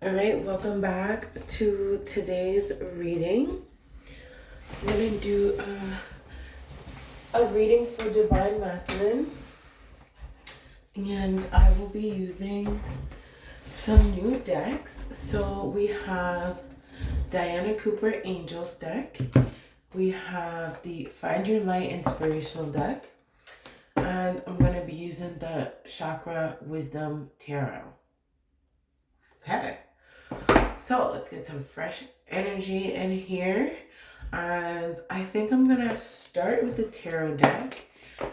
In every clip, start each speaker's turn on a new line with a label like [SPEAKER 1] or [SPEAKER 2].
[SPEAKER 1] All right, welcome back to today's reading. I'm going to do a reading for Divine Masculine, and I will be using some new decks. So we have Diana Cooper Angels deck, we have the Find Your Light Inspirational deck, and I'm going to be using the Chakra Wisdom Tarot. Okay. So let's get some fresh energy in here. And I think I'm gonna start with the tarot deck.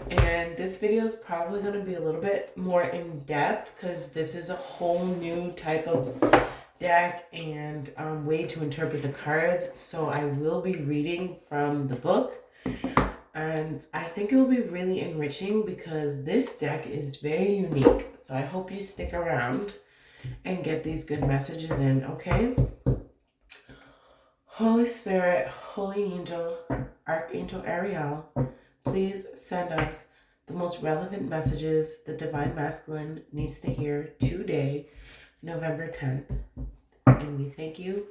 [SPEAKER 1] And this video is probably gonna be a little bit more in depth because this is a whole new type of deck and way to interpret the cards. So I will be reading from the book. And I think it will be really enriching because this deck is very unique. So I hope you stick around and get these good messages in, okay? Holy Spirit, Holy Angel, Archangel Ariel, please send us the most relevant messages the Divine Masculine needs to hear today, November 10th. And we thank you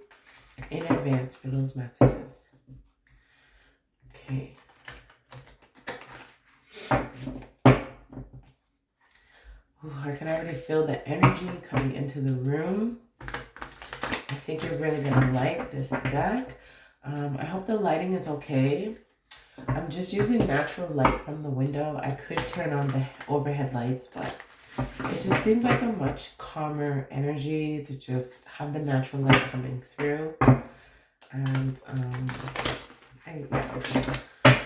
[SPEAKER 1] in advance for those messages. Okay. Ooh, I can already feel the energy coming into the room. I think you're really going to like this deck. I hope the lighting is okay. I'm just using natural light from the window. I could turn on the overhead lights, but it just seems like a much calmer energy to just have the natural light coming through. And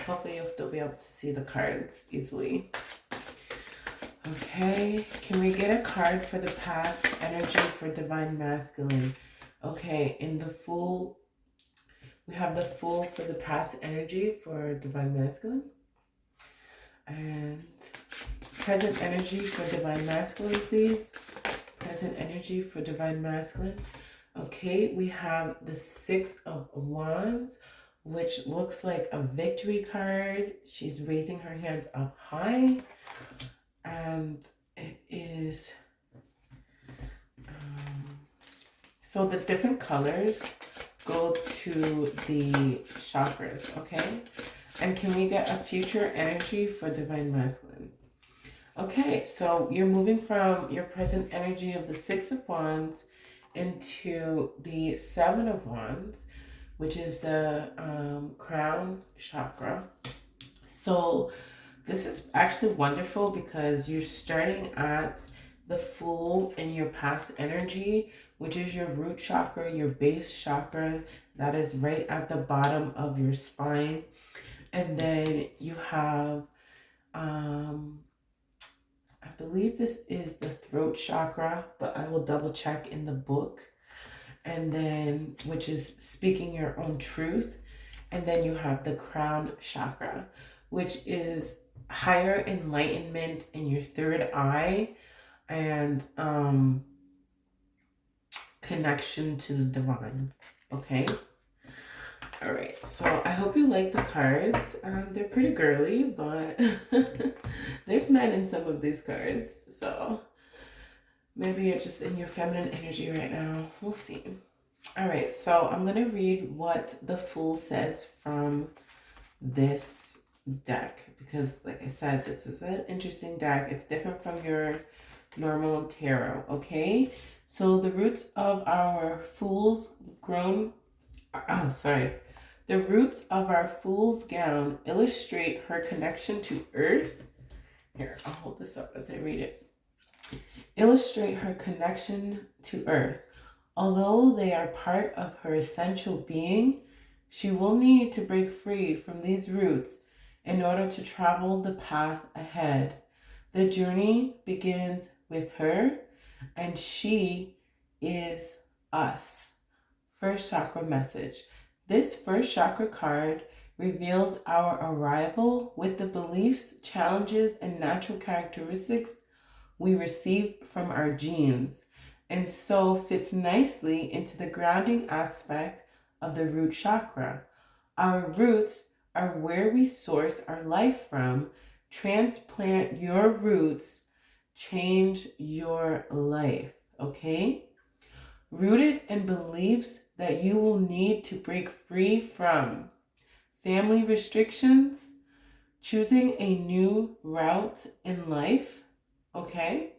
[SPEAKER 1] hopefully you'll still be able to see the cards easily. Okay, can we get a card for the past energy for Divine Masculine? Okay, in the Fool, we have the Fool for the past energy for Divine Masculine. And present energy for Divine Masculine, please. Present energy for Divine Masculine. Okay, we have the Six of Wands, which looks like a victory card. She's raising her hands up high. And it is... so the different colors go to the chakras, okay? And can we get a future energy for Divine Masculine? Okay, so you're moving from your present energy of the Six of Wands into the Seven of Wands, which is the crown chakra. So this is actually wonderful because you're starting at the Fool in your past energy, which is your root chakra, your base chakra, that is right at the bottom of your spine. And then you have, I believe this is the throat chakra, but I will double check in the book. And then, which is speaking your own truth. And then you have the crown chakra, which is higher enlightenment in your third eye and connection to the divine. Okay. All right, so I hope you like the cards. They're pretty girly, but there's men in some of these cards, so maybe you're just in your feminine energy right now. We'll see. All right, so I'm gonna read what the Fool says from this deck because, like I said, this is an interesting deck. It's different from your normal tarot. Okay, so the roots of our Fool's grown. The roots of our Fool's gown illustrate her connection to earth. Here, I'll hold this up as I read it. Illustrate her connection to earth. Although they are part of her essential being, she will need to break free from these roots in order to travel the path ahead. The journey begins with her, and she is us. First chakra message. This first chakra card reveals our arrival with the beliefs, challenges, and natural characteristics we receive from our genes, and so fits nicely into the grounding aspect of the root chakra. Our roots are where we source our life from. Transplant your roots, change your life, okay? rooted in beliefs that you will need to break free from family restrictions, choosing a new route in life, okay?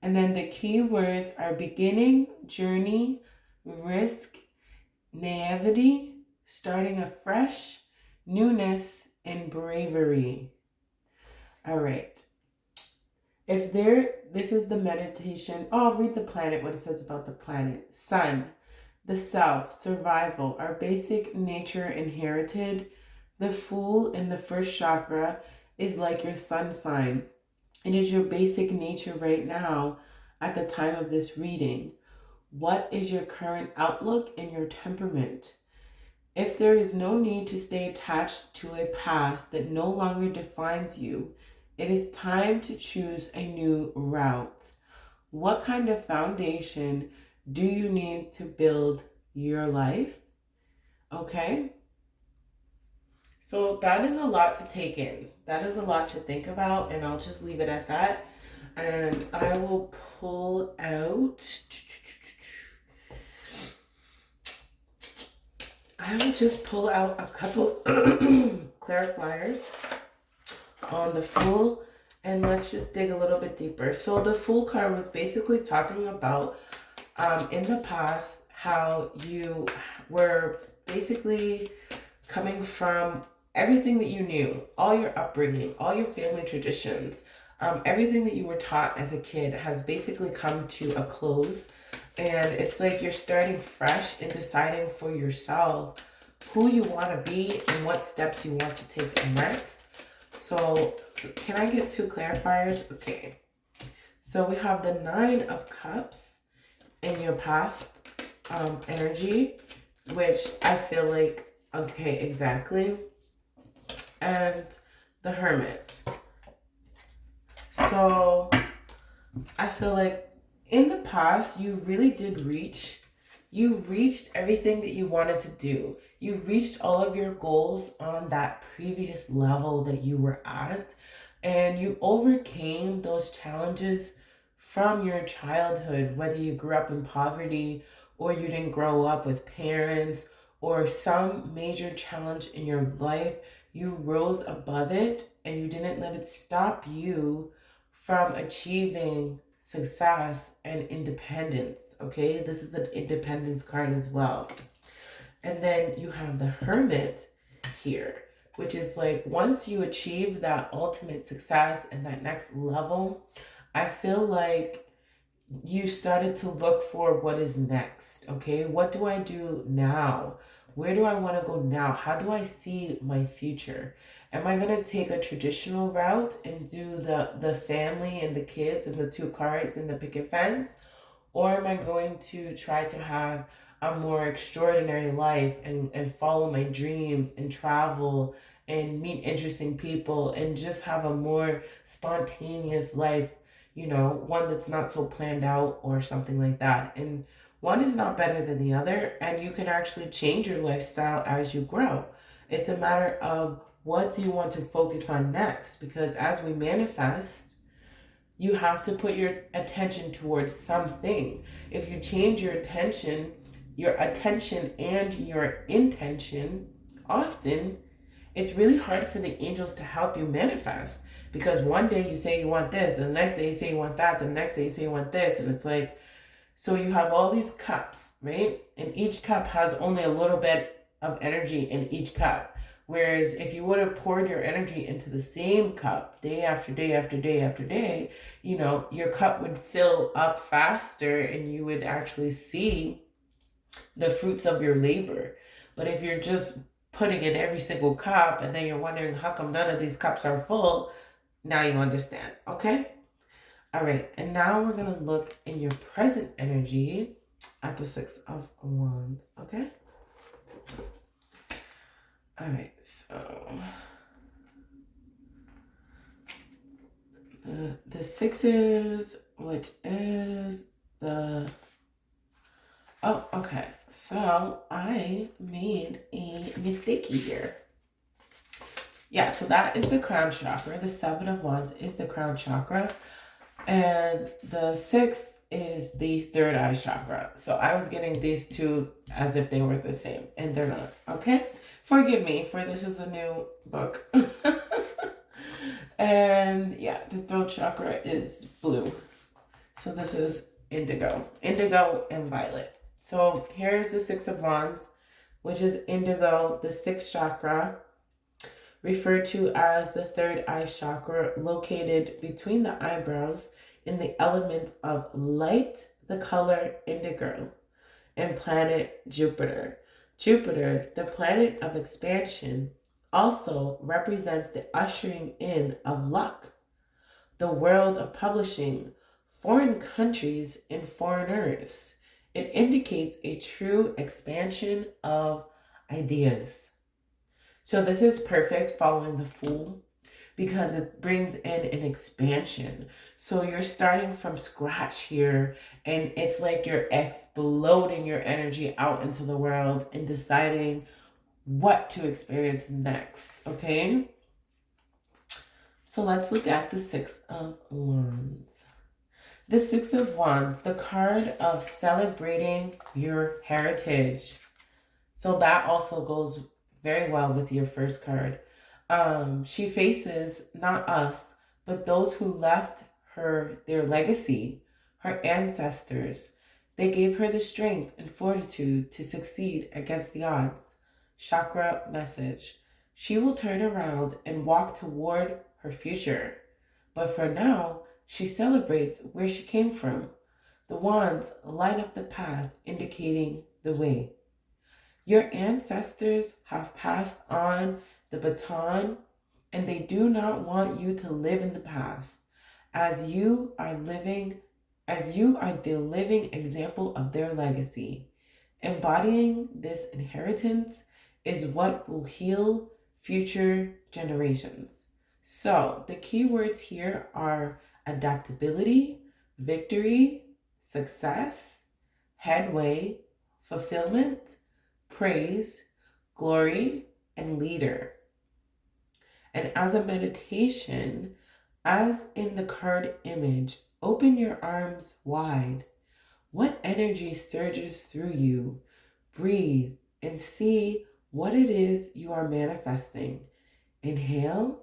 [SPEAKER 1] And then the key words are beginning, journey, risk, naivety, starting afresh, newness, and bravery. All right. This is the meditation. Oh, I'll read the planet, what it says about the planet. Sun, the self, survival, our basic nature inherited. The Fool in the first chakra is like your sun sign. It is your basic nature right now at the time of this reading. What is your current outlook and your temperament? If there is no need to stay attached to a past that no longer defines you, it is time to choose a new route. What kind of foundation do you need to build your life? Okay? So that is a lot to take in. That is a lot to think about, and I'll just leave it at that. And I will pull out. I will just pull out a couple clarifiers on the Fool, and let's just dig a little bit deeper. So the Fool card was basically talking about in the past how you were basically coming from everything that you knew, all your upbringing, all your family traditions, everything that you were taught as a kid has basically come to a close. And it's like you're starting fresh and deciding for yourself who you want to be and what steps you want to take next. So can I get 2 clarifiers? Okay. So we have the 9 of Cups in your past energy, which I feel like, okay, exactly. And the Hermit. So I feel like in the past, you really did you reached everything that you wanted to do. You reached all of your goals on that previous level that you were at, and you overcame those challenges from your childhood, whether you grew up in poverty or you didn't grow up with parents or some major challenge in your life. You rose above it and you didn't let it stop you from achieving success and independence. Okay, this is an independence card as well. And then you have the Hermit here, which is like once you achieve that ultimate success and that next level, I feel like you started to look for what is next. Okay, what do I do now? Where do I want to go now? How do I see my future? Am I going to take a traditional route and do the family and the kids and the 2 cards and the picket fence? Or am I going to try to have a more extraordinary life and follow my dreams and travel and meet interesting people and just have a more spontaneous life, you know, one that's not so planned out or something like that. And one is not better than the other, and you can actually change your lifestyle as you grow. It's a matter of what do you want to focus on next, because as we manifest, you have to put your attention towards something. If you change your attention and your intention, often it's really hard for the angels to help you manifest, because one day you say you want this, and the next day you say you want that, the next day you say you want this, and it's like, so you have all these cups, right? And each cup has only a little bit of energy in each cup. Whereas if you would have poured your energy into the same cup day after day after day after day, you know, your cup would fill up faster and you would actually see the fruits of your labor. But if you're just putting in every single cup and then you're wondering how come none of these cups are full, now you understand, okay? All right, and now we're going to look in your present energy at the 6 of Wands, okay? All right, so the 6s, which is the, oh, okay. So I made a mistake here. Yeah, so that is the crown chakra. The 7 of Wands is the crown chakra. And the 6 is the third eye chakra. So I was getting these two as if they were the same, and they're not. Okay? Forgive me, for this is a new book. And yeah, the throat chakra is blue. So this is indigo. Indigo and violet. So here's the Six of Wands, which is indigo, the sixth chakra, referred to as the third eye chakra, located between the eyebrows in the element of light, the color indigo, and planet Jupiter. Jupiter, the planet of expansion, also represents the ushering in of luck, the world of publishing, foreign countries, and foreigners. It indicates a true expansion of ideas. So this is perfect following the Fool because it brings in an expansion. So you're starting from scratch here, and it's like you're exploding your energy out into the world and deciding what to experience next, okay? So let's look at the Six of Wands. The Six of Wands, the card of celebrating your heritage. So that also goes very well with your first card. She faces not us, but those who left her their legacy, her ancestors. They gave her the strength and fortitude to succeed against the odds. Chakra message. She will turn around and walk toward her future. But for now, she celebrates where she came from. The wands light up the path, indicating the way. Your ancestors have passed on the baton, and they do not want you to live in the past, as you are the living example of their legacy. Embodying this inheritance is what will heal future generations. So, the key words here are adaptability, victory, success, headway, fulfillment, praise, glory, and leader. And as a meditation, as in the card image, open your arms wide. What energy surges through you? Breathe and see what it is you are manifesting. Inhale.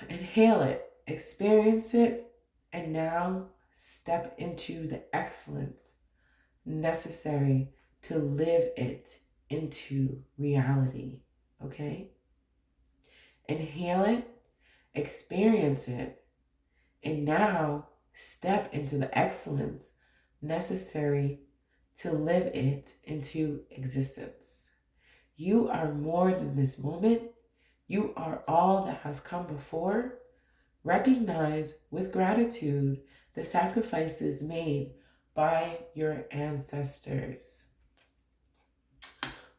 [SPEAKER 1] Inhale it, experience it, and now step into the excellence necessary to live it into reality. Okay? Inhale it, experience it, and now step into the excellence necessary to live it into existence. You are more than this moment. You are all that has come before. Recognize with gratitude the sacrifices made by your ancestors.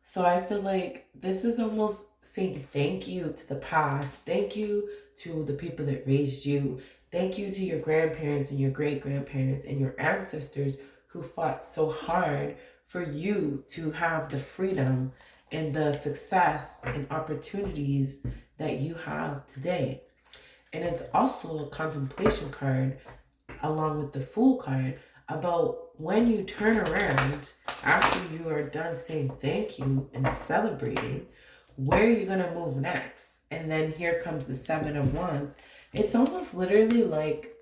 [SPEAKER 1] So I feel like this is almost saying thank you to the past. Thank you to the people that raised you. Thank you to your grandparents and your great-grandparents and your ancestors who fought so hard for you to have the freedom and the success and opportunities that you have today. And it's also a contemplation card along with the Fool card about when you turn around after you are done saying thank you and celebrating, where are you going to move next? And then here comes the Seven of Wands. It's almost literally like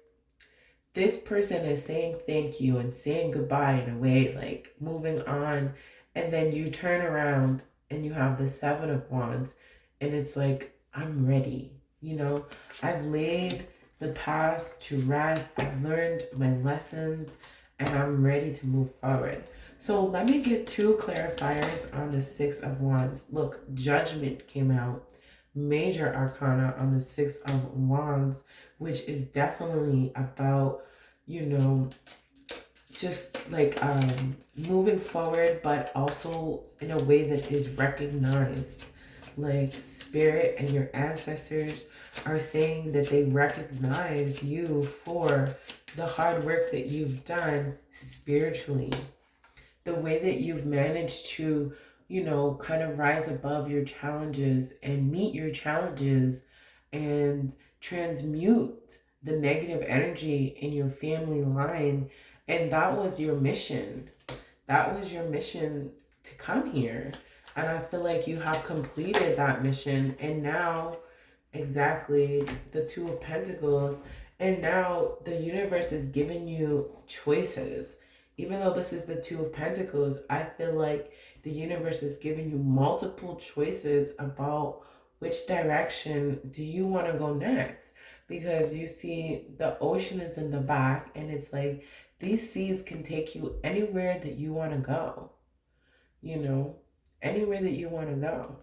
[SPEAKER 1] this person is saying thank you and saying goodbye in a way, like moving on. And then you turn around and you have the Seven of Wands. And it's like, I'm ready. You know, I've laid the past to rest. I've learned my lessons and I'm ready to move forward. So let me get two clarifiers on the Six of Wands. Look, Judgment came out. Major arcana on the Six of Wands, which is definitely about, you know, just like moving forward, but also in a way that is recognized. Like spirit and your ancestors are saying that they recognize you for the hard work that you've done spiritually. The way that you've managed to, you know, kind of rise above your challenges and meet your challenges and transmute the negative energy in your family line. And that was your mission. That was your mission to come here. And I feel like you have completed that mission. And now, exactly, the Two of Pentacles. And now the universe is giving you choices. Even though this is the Two of Pentacles, I feel like the universe is giving you multiple choices about which direction do you want to go next. Because you see the ocean is in the back, and it's like these seas can take you anywhere that you want to go. You know, anywhere that you want to go.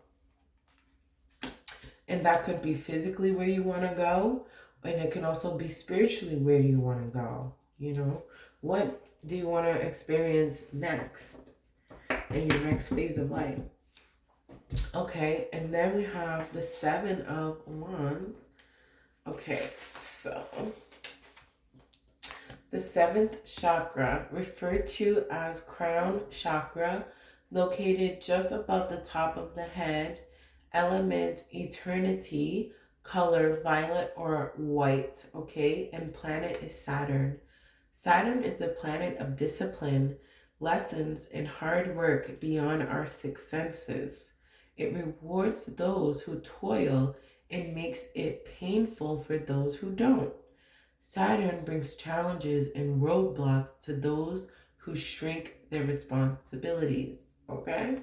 [SPEAKER 1] And that could be physically where you want to go, and it can also be spiritually where you want to go. You know, what do you want to experience next in your next phase of life? Okay, and then we have the Seven of Wands. Okay, so the seventh chakra, referred to as crown chakra, located just above the top of the head, element eternity, color violet or white, okay? And planet is Saturn. Saturn is the planet of discipline, lessons, and hard work beyond our six senses. It rewards those who toil and makes it painful for those who don't. Saturn brings challenges and roadblocks to those who shrink their responsibilities, okay?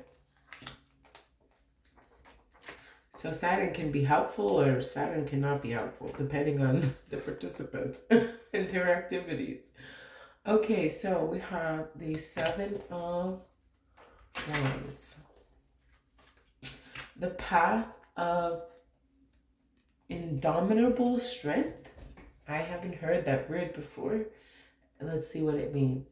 [SPEAKER 1] So Saturn can be helpful or Saturn cannot be helpful, depending on the participants and their activities. Okay, so we have the Seven of Wands. The path of indomitable strength. I haven't heard that word before. Let's see what it means.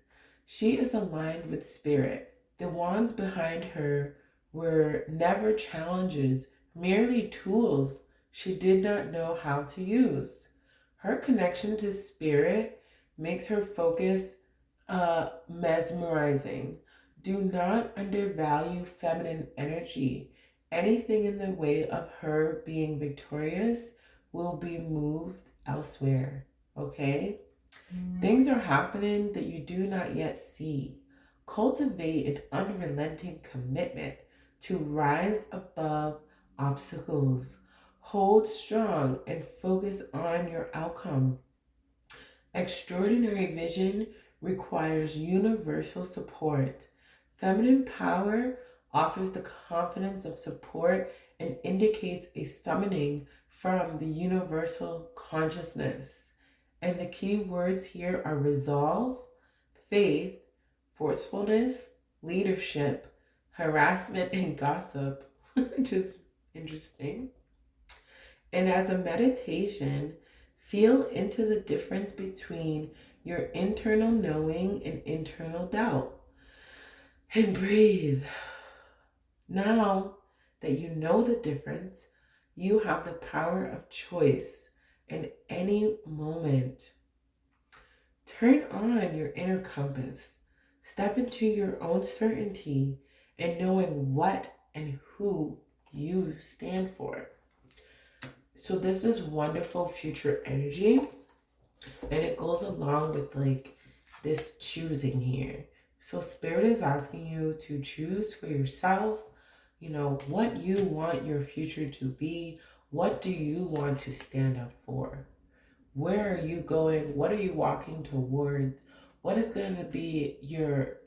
[SPEAKER 1] She is aligned with spirit. The wands behind her were never challenges, merely tools she did not know how to use. Her connection to spirit makes her focus mesmerizing. Do not undervalue feminine energy. Anything in the way of her being victorious will be moved elsewhere, okay? Things are happening that you do not yet see. Cultivate an unrelenting commitment to rise above obstacles. Hold strong and focus on your outcome. Extraordinary vision requires universal support. Feminine power offers the confidence of support and indicates a summoning from the universal consciousness. And the key words here are resolve, faith, forcefulness, leadership, harassment, and gossip, which is interesting. And as a meditation, feel into the difference between your internal knowing and internal doubt. And breathe. Now that you know the difference, you have the power of choice in any moment. Turn on your inner compass. Step into your own certainty and knowing what and who you stand for. So this is wonderful future energy, and it goes along with like this choosing here. So Spirit is asking you to choose for yourself, you know, what you want your future to be. What do you want to stand up for? Where are you going? What are you walking towards? What is going to be your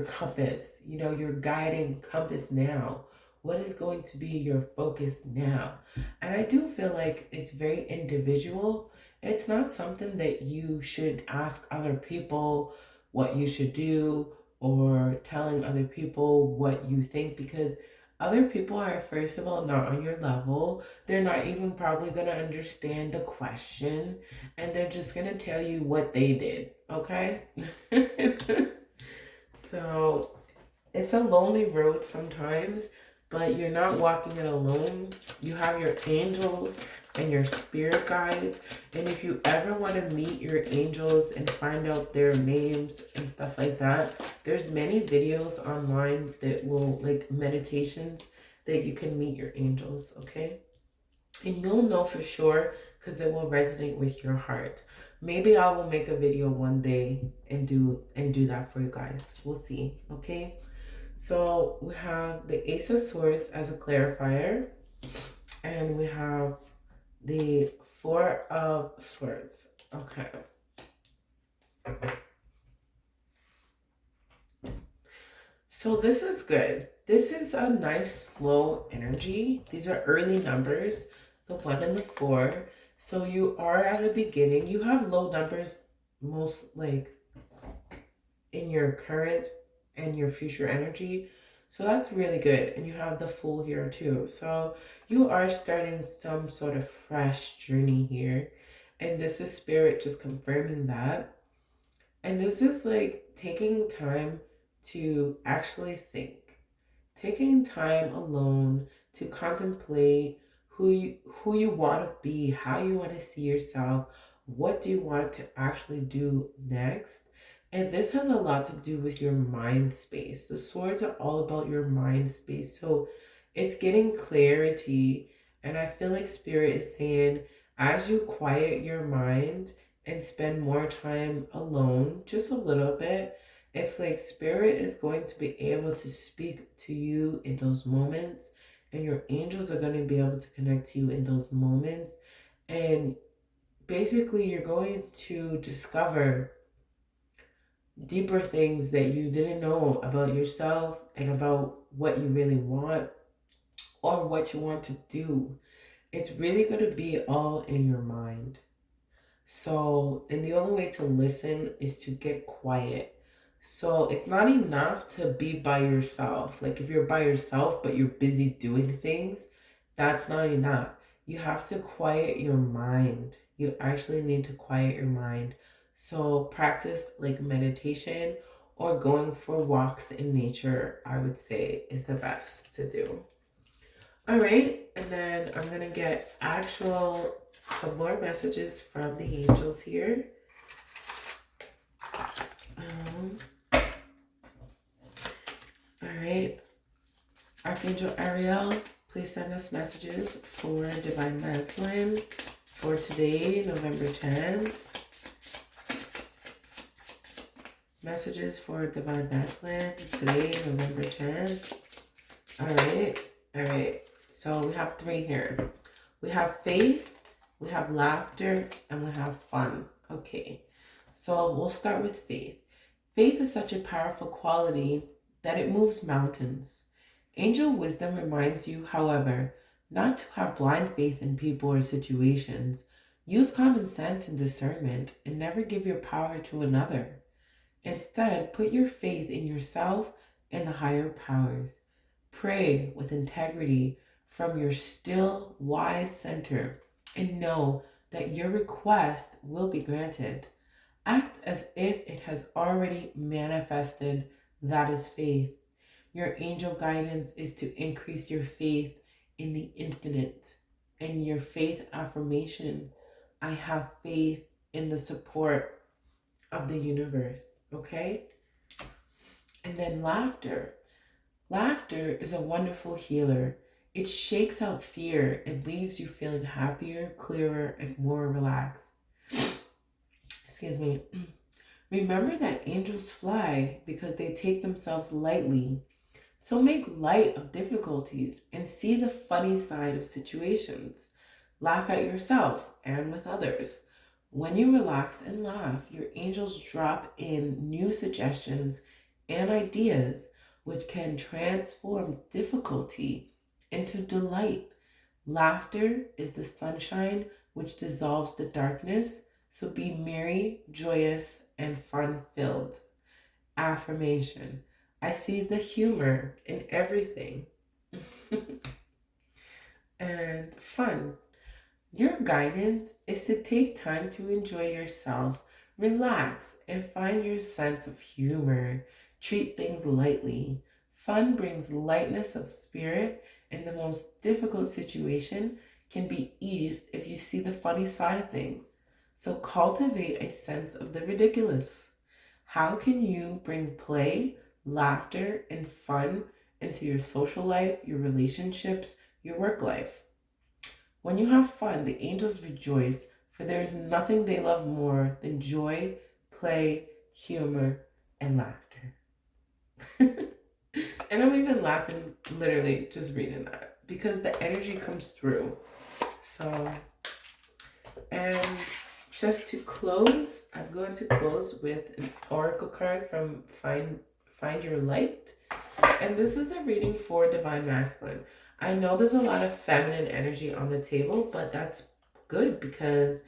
[SPEAKER 1] compass, you know, your guiding compass now? What is going to be your focus now? And I do feel like it's very individual. It's not something that you should ask other people what you should do or telling other people what you think, because other people are, first of all, not on your level. They're not even probably going to understand the question, and they're just going to tell you what they did, okay? So it's a lonely road sometimes, but you're not walking it alone. You have your angels and your spirit guides. And if you ever want to meet your angels and find out their names and stuff like that, there's many videos online that will, like, meditations that you can meet your angels, okay? And you'll know for sure because it will resonate with your heart. Maybe I will make a video one day and do that for you guys. We'll see. Okay. So we have the Ace of Swords as a clarifier, and we have the Four of Swords. Okay. So this is good. This is a nice slow energy. These are early numbers, the 1 and the 4. So you are at a beginning. You have low numbers most like in your current and your future energy. So that's really good. And you have the Fool here too. So you are starting some sort of fresh journey here. And this is Spirit just confirming that. And this is like taking time to actually think, taking time alone to contemplate who you want to be, how you want to see yourself, what do you want to actually do next. And this has a lot to do with your mind space. The swords are all about your mind space. So it's getting clarity. And I feel like Spirit is saying, as you quiet your mind and spend more time alone, just a little bit, it's like Spirit is going to be able to speak to you in those moments, and your angels are going to be able to connect to you in those moments. And basically, you're going to discover deeper things that you didn't know about yourself and about what you really want or what you want to do. It's really going to be all in your mind. So, and the only way to listen is to get quiet. So it's not enough to be by yourself. Like if you're by yourself, but you're busy doing things, that's not enough. You have to quiet your mind. You actually need to quiet your mind. So practice like meditation or going for walks in nature, I would say is the best to do. All right. And then I'm going to get some more messages from the angels here. All right. Archangel Ariel, please send us messages for Divine Masculine for today, November 10th. Messages for Divine Masculine today, November 10th. All right. All right. So we have 3 here. We have faith, we have laughter, and we have fun. Okay. So we'll start with faith. Faith is such a powerful quality that it moves mountains. Angel wisdom reminds you, however, not to have blind faith in people or situations. Use common sense and discernment and never give your power to another. Instead, put your faith in yourself and the higher powers. Pray with integrity from your still, wise center and know that your request will be granted. Act as if it has already manifested. That is faith. Your angel guidance is to increase your faith in the infinite. And your faith affirmation, I have faith in the support of the universe. Okay? And then laughter. Laughter is a wonderful healer. It shakes out fear and leaves you feeling happier, clearer, and more relaxed. Excuse me. Remember that angels fly because they take themselves lightly. So make light of difficulties and see the funny side of situations. Laugh at yourself and with others. When you relax and laugh, your angels drop in new suggestions and ideas which can transform difficulty into delight. Laughter is the sunshine which dissolves the darkness, so be merry, joyous, and fun-filled. Affirmation. I see the humor in everything. And fun. Your guidance is to take time to enjoy yourself, relax, and find your sense of humor. Treat things lightly. Fun brings lightness of spirit, and the most difficult situation can be eased if you see the funny side of things. So cultivate a sense of the ridiculous. How can you bring play, laughter, and fun into your social life, your relationships, your work life? When you have fun, the angels rejoice, for there is nothing they love more than joy, play, humor, and laughter. And I'm even laughing literally just reading that because the energy comes through. So, and just to close, I'm going to close with an oracle card from Find Your Light. And this is a reading for Divine Masculine. I know there's a lot of feminine energy on the table, but that's good because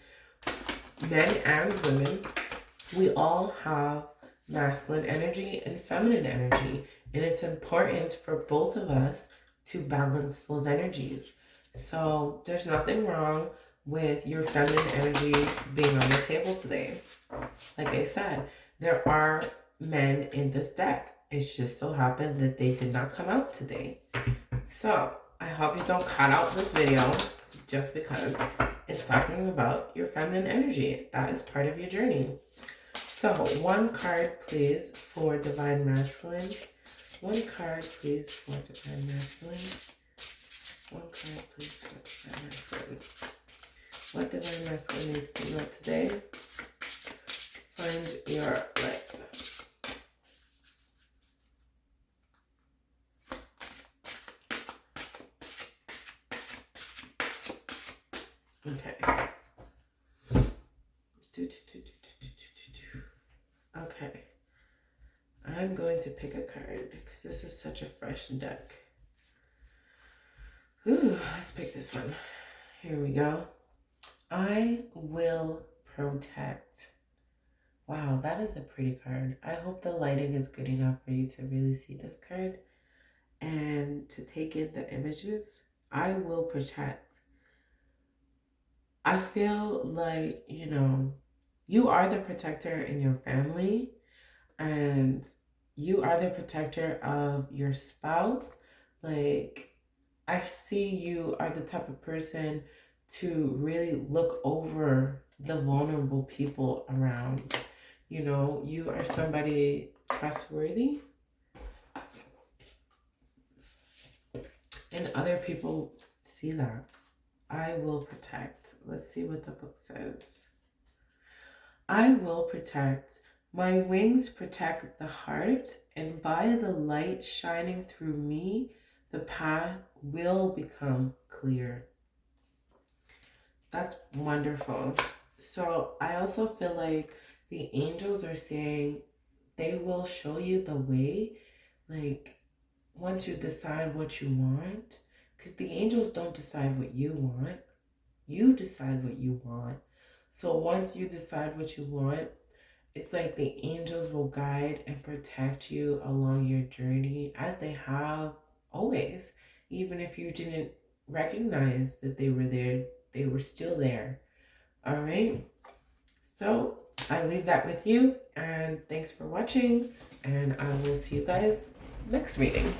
[SPEAKER 1] men and women, we all have masculine energy and feminine energy. And it's important for both of us to balance those energies. So there's nothing wrong with your feminine energy being on the table today. Like I said, there are men in this deck. It's just so happened that they did not come out today. So I hope you don't cut out this video just because it's talking about your feminine energy. That is part of your journey. So one card, please, for Divine Masculine. One card, please, for Divine Masculine. One card, please, for Divine Masculine. What Divine Masculine needs to know today? Find your light. Okay. Okay. I'm going to pick a card because this is such a fresh deck. Ooh, let's pick this one. Here we go. I will protect. Wow, that is a pretty card. I hope the lighting is good enough for you to really see this card and to take in the images. I will protect. I feel like, you are the protector in your family and you are the protector of your spouse. Like, I see you are the type of person to really look over the vulnerable people around. You are somebody trustworthy. And other people see that. I will protect. Let's see what the book says. I will protect. My wings protect the heart, and by the light shining through me, the path will become clear. That's wonderful. So I also feel like the angels are saying they will show you the way, like once you decide what you want, because the angels don't decide what you want. You decide what you want. So once you decide what you want, it's like the angels will guide and protect you along your journey as they have always. Even if you didn't recognize that they were there, they were still there. All right. So I leave that with you, and thanks for watching, and I will see you guys next reading.